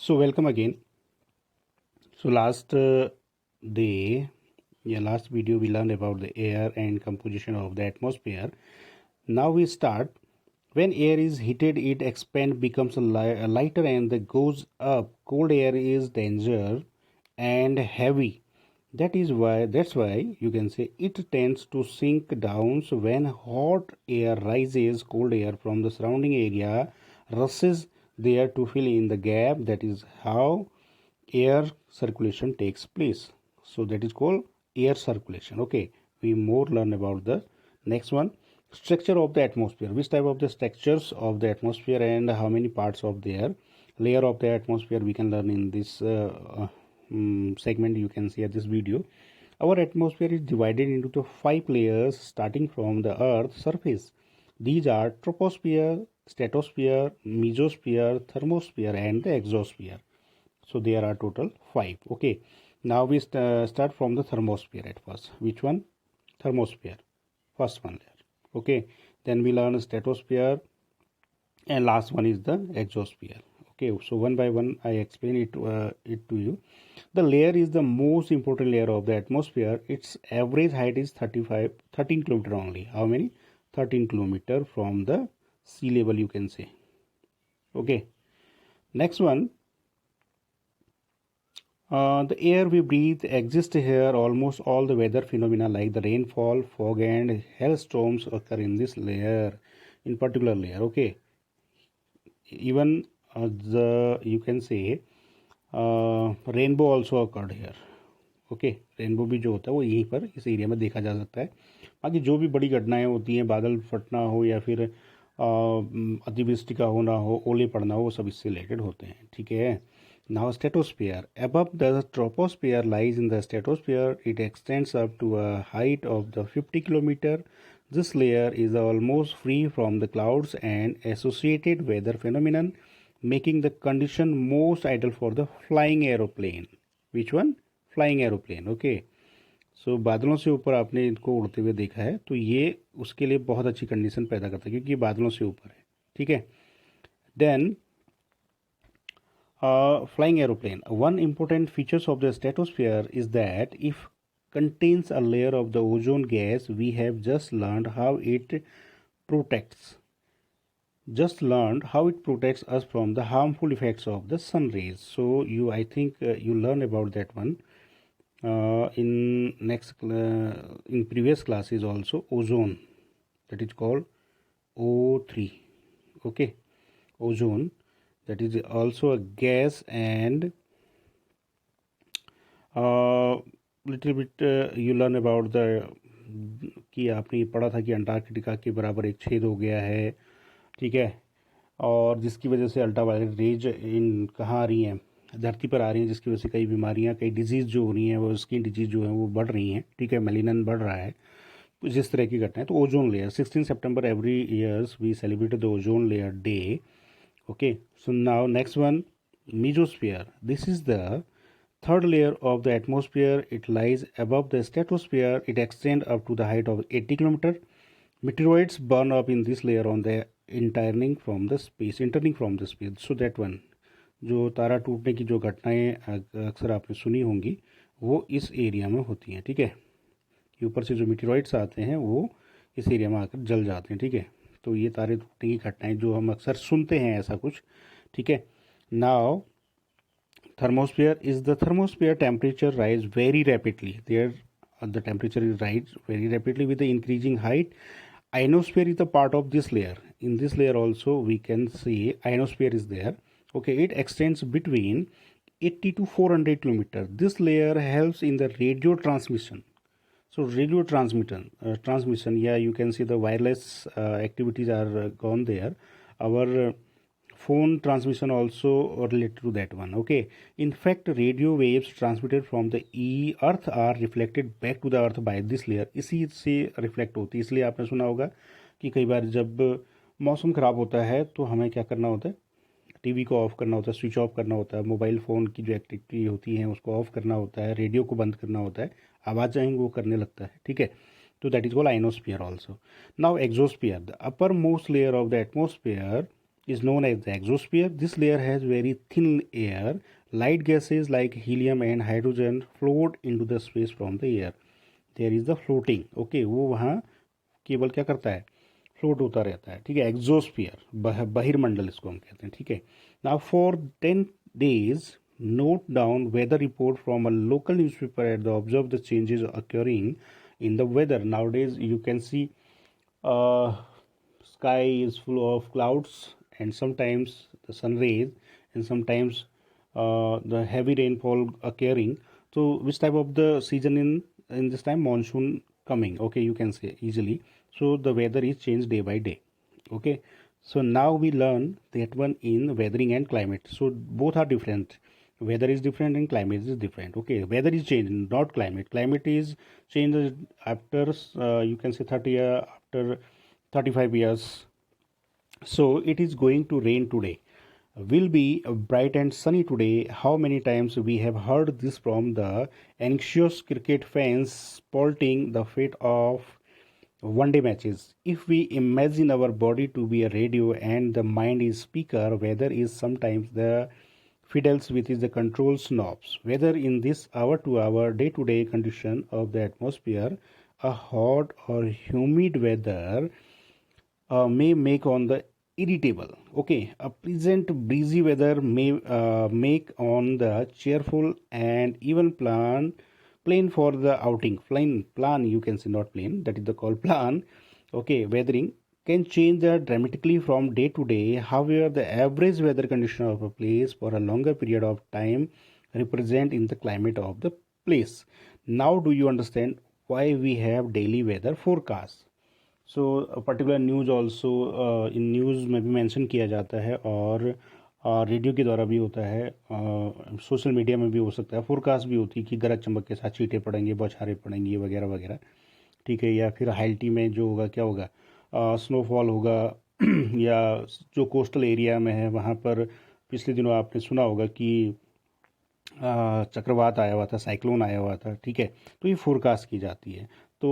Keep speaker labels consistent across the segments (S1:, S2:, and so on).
S1: So welcome again. So last video we learned about the air and composition of the atmosphere. Now we start. When air is heated, it expands, becomes lighter, and that goes up. Cold air is danger and heavy. That's why you can say it tends to sink down. So when hot air rises, cold air from the surrounding area rushes there to fill in the gap. That is how air circulation takes place. So that is called air circulation. Okay, we more learn about the next one. Structure of the atmosphere. Which type of the structures of the atmosphere and how many parts of their layer of the atmosphere we can learn in this segment. You can see at this video. Our atmosphere is divided into the 5 layers starting from the earth surface. These are troposphere, stratosphere, mesosphere, thermosphere and the exosphere. So there are total 5. Okay, now we start from the thermosphere at first. Which one? Thermosphere, first one there. Okay, then we learn stratosphere, and last one is the exosphere. Okay, so one by one I explain it to you. The layer is the most important layer of the atmosphere. Its average height is 13 kilometer only. How many? 13 kilometer from the sea level, you can say. Okay, next one. The air we breathe exists here. Almost all the weather phenomena like the rainfall, fog, and hailstorms occur in this layer, in particular layer. Okay, even the you can say rainbow also occurred here. Okay, rainbow भी जो होता है वो यहीं पर इस area में देखा जा सकता है. बाकी जो भी बड़ी घटनाएं होती हैं, बादल फटना हो या फिर अतिवृष्टि का होना हो, ओले पड़ना हो, वो सब इससे रिलेटेड होते हैं. ठीक है. Now stratosphere. Above the troposphere lies in the stratosphere. It extends up to a height of the 50 kilometer. This layer is almost free from the clouds and associated weather phenomenon, making the condition most ideal for the flying aeroplane. Which one? Flying aeroplane. Okay. सो बादलों से ऊपर आपने इनको उड़ते हुए देखा है, तो ये उसके लिए बहुत अच्छी कंडीशन पैदा करता है क्योंकि ये बादलों से ऊपर है. ठीक है. Then flying aeroplane. One important features of the stratosphere is that it contains a layer of the ozone gas. We have just learned how it protects. Us from the harmful effects of the sun rays. So I think you learn about that one in previous classes also. Ozone, that is called O3. Okay, ozone, that is also a gas, and little bit you learn about the कि आपने पढ़ा था कि Antarctica के बराबर एक छेद हो गया है. ठीक है. और जिसकी वजह से अल्ट्रावायलेट रेज इन कहाँ आ रही हैं, धरती पर आ रही हैं, जिसकी वजह से कई बीमारियां, कई डिजीज़ जो हो रही हैं, वो स्किन डिजीज़ जो है वो बढ़ रही हैं. ठीक है. मेलिनन बढ़ रहा है. जिस तरह की घटनाएं. तो ओजोन लेयर, 16 सितंबर every years we celebrate the ozone layer day. Okay, so now next one, mesosphere. This is the third layer of the atmosphere. It lies above the stratosphere. It extends up to the height of 80 kilometer. Meteoroids burn up in this layer on the interning from the space. So that one, जो तारा टूटने की जो घटनाएं अक्सर आपने सुनी होंगी, वो इस एरिया में होती हैं. ठीक है. कि ऊपर से जो मीटेरॉइड्स आते हैं वो इस एरिया में आकर जल जाते हैं. ठीक है. तो ये तारे टूटने की घटनाएं जो हम अक्सर सुनते हैं, ऐसा कुछ. ठीक है. Now thermosphere is the thermosphere temperature rise very rapidly. There the temperature is rise very rapidly with the increasing height. Ionosphere is the part of this layer. In this layer also we can see ionosphere is there. Okay, it extends between 80 to 400 kilometer. This layer helps in the radio transmission. So radio transmission, yeah, you can see the wireless activities are gone there. Our phone transmission also related to that one. Okay, in fact radio waves transmitted from the earth are reflected back to the earth by this layer. इसी से reflect होती है. इसलिए आपने सुना होगा कि कई बार जब मौसम ख़राब होता है तो हमें क्या करना होता है, टीवी को ऑफ़ करना होता है, स्विच ऑफ करना होता है, मोबाइल फ़ोन की जो एक्टिविटी होती है उसको ऑफ़ करना होता है, रेडियो को बंद करना होता है, आवाज़ आएंगे वो करने लगता है. ठीक है. तो that is called ionosphere also. Now exosphere, the upper most layer of the atmosphere is known as the exosphere. This layer has very thin air. Light gases like helium and hydrogen float into the space from the air. There is the floating. Okay, वो वहाँ केवल क्या करता है, float होता रहता है, ठीक है, एक्जोस्फियर, बहिर्मंडल इसको हम कहते हैं, ठीक है. Now for 10 days note down weather report from a local newspaper at the observe the changes occurring in the weather. Nowadays you can see uh, sky is full of clouds and sometimes the sun rays and sometimes the heavy rainfall occurring. So which type of the season in this time? Monsoon coming, okay, you can say easily. So the weather is changed day by day. Okay, so now we learn that one in weathering and climate. So both are different. Weather is different and climate is different. Okay, weather is changed, not climate. Climate is changed after you can say 30 year, after 35 years. So it is going to rain today, will be bright and sunny today. How many times we have heard this from the anxious cricket fans spouting the fate of one day matches. If we imagine our body to be a radio and the mind is speaker, weather is sometimes the fiddles with is the control knobs. Whether in this hour to hour day to day condition of the atmosphere, a hot or humid weather may make on the irritable. Okay, a pleasant breezy weather may make on the cheerful and even plain for the outing. Plan you can say, not plain, that is the call plan. Okay, weathering can change dramatically from day to day. However, the average weather condition of a place for a longer period of time represent in the climate of the place. Now do you understand why we have daily weather forecast? So particular news also in news में भी mention किया जाता है और radio के द्वारा भी होता है, सोशल मीडिया में भी हो सकता है, फोरकास्ट भी होती है कि गरज चमक के साथ छींटे पड़ेंगे, बौछारें पड़ेंगी वगैरह वगैरह, ठीक है. या फिर हाइल्टी में जो होगा क्या होगा, स्नोफॉल होगा या जो कोस्टल एरिया में है वहाँ पर पिछले दिनों आपने सुना होगा कि चक्रवात आया हुआ था, साइक्लोन आया हुआ था, ठीक है. तो ये फोरकास्ट की जाती है. तो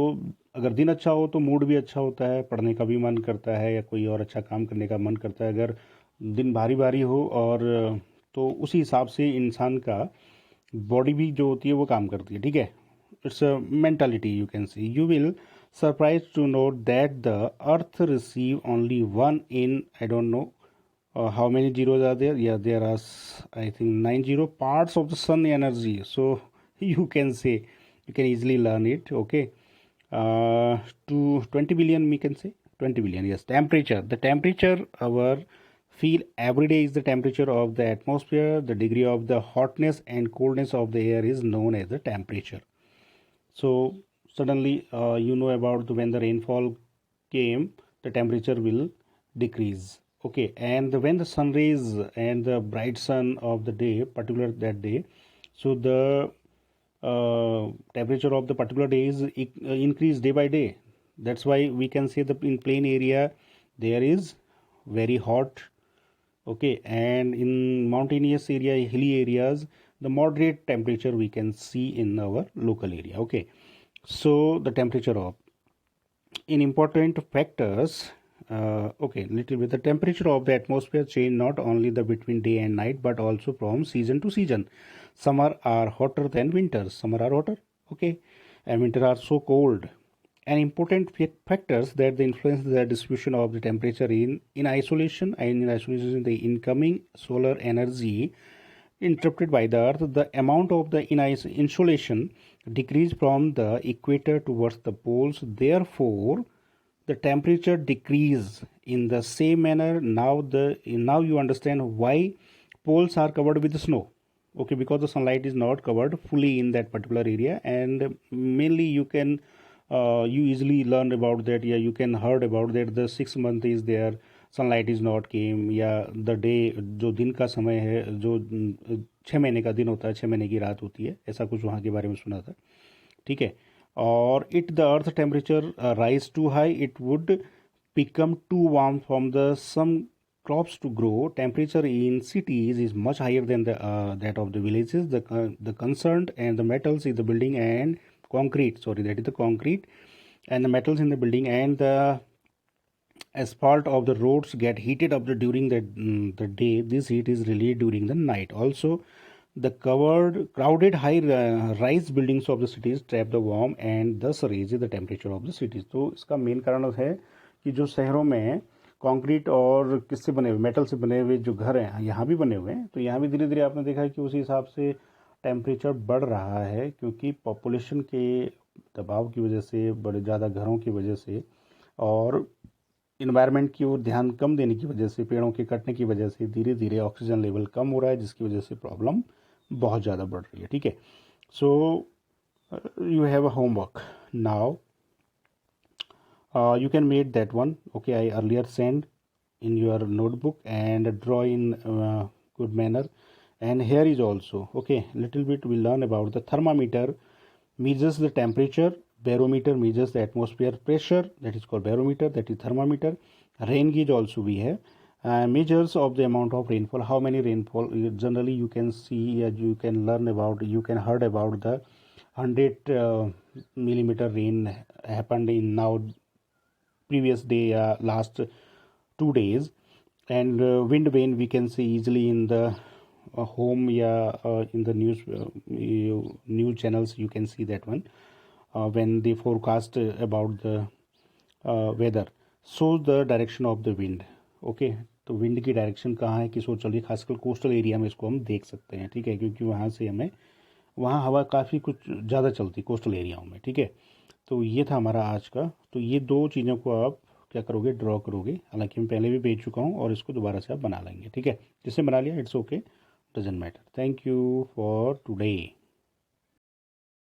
S1: अगर दिन अच्छा हो तो मूड भी अच्छा होता है, पढ़ने का भी मन करता है या कोई और अच्छा काम करने का मन करता है. अगर दिन भारी भारी हो और तो उसी हिसाब से इंसान का बॉडी भी जो होती है वो काम करती है, ठीक है. It's a mentality you can see. You will surprise to note that the earth receive only one in, I don't know how many zeros are there. Yeah, there are I think 90 parts of the sun energy. So you can say, you can easily learn it. Okay, to 20 billion we can say 20 billion. Yes, temperature, the temperature our feel every day is the temperature of the atmosphere. The degree of the hotness and coldness of the air is known as the temperature. So suddenly you know about when the rainfall came, the temperature will decrease. Okay, and when the sun rays and the bright sun of the day, particular that day, so the temperature of the particular day is increased day by day. That's why we can say that in plain area there is very hot. Okay, and in mountainous area, hilly areas, the moderate temperature we can see in our local area. Okay, so the temperature of in important factors, okay, little bit, the temperature of the atmosphere change not only the between day and night but also from season to season. Summer are hotter than winters, summer are hotter, okay, and winter are so cold. And important factors that the influence the distribution of the temperature in isolation, and in isolation the incoming solar energy interrupted by the earth, the amount of the insolation decrease from the equator towards the poles. Therefore the temperature decrease in the same manner. Now you understand why poles are covered with snow. Okay, because the sunlight is not covered fully in that particular area, and mainly you can you easily learn about that. Yeah, you can heard about that the 6 month is there, sunlight is not came, या the day जो दिन का समय है, जो 6 महीने का दिन होता है, 6 महीने की रात होती है, ऐसा कुछ वहाँ के बारे में सुना था, ठीक है. Or it the earth temperature rise too high, it would become too warm from the some crops to grow. Temperature in cities is much higher than the that of the villages. The concerned and the metals in the building and concrete, sorry, that is the concrete and the metals in the building and the asphalt of the roads get heated up during the day. This heat is released during the night. Also, the crowded high rise buildings of the cities trap the warm and thus raise the temperature of the cities. तो इसका main कारण है कि जो शहरों में concrete और किससे बने हुए, मेटल से बने हुए जो घर हैं यहाँ भी बने हुए हैं, तो यहाँ भी धीरे धीरे आपने देखा है कि उसी हिसाब से टेम्परेचर बढ़ रहा है, क्योंकि पॉपुलेशन के दबाव की वजह से, बड़े ज़्यादा घरों की वजह से और इन्वायरमेंट की ओर ध्यान कम देने की वजह से, पेड़ों के कटने की वजह से धीरे धीरे ऑक्सीजन लेवल कम हो रहा है, जिसकी वजह से प्रॉब्लम बहुत ज़्यादा बढ़ रही है. ठीक है, so you have a homework now. You can make that one. Okay, I earlier sent in your notebook and draw in good manner. And here is also, okay, little bit we learn about the thermometer measures the temperature, barometer measures the atmosphere pressure, that is called barometer, that is thermometer. Rain gauge also we have. Measures of the amount of rainfall, how many rainfall. Generally you can see, you can learn about, you can heard about the 100 millimeter rain happened in now previous day, last 2 days. And wind vane we can see easily in the home, in the news channels you can see that one, when they forecast about the weather, shows the direction of the wind. okay, तो wind की direction कहाँ है, किस ओर चल रही है, खासकर coastal area में इसको हम देख सकते हैं. ठीक है, क्योंकि वहाँ से हमें, वहाँ हवा काफ़ी कुछ ज़्यादा चलती कोस्टल एरियाओं में. ठीक है, तो ये था हमारा आज का. तो ये दो चीज़ों को आप क्या करोगे, ड्रॉ करोगे. हालांकि मैं पहले भी भेज चुका हूँ और इसको दोबारा से आप बना लेंगे. ठीक है, जिससे बना लिया it's okay, doesn't matter. Thank you for today.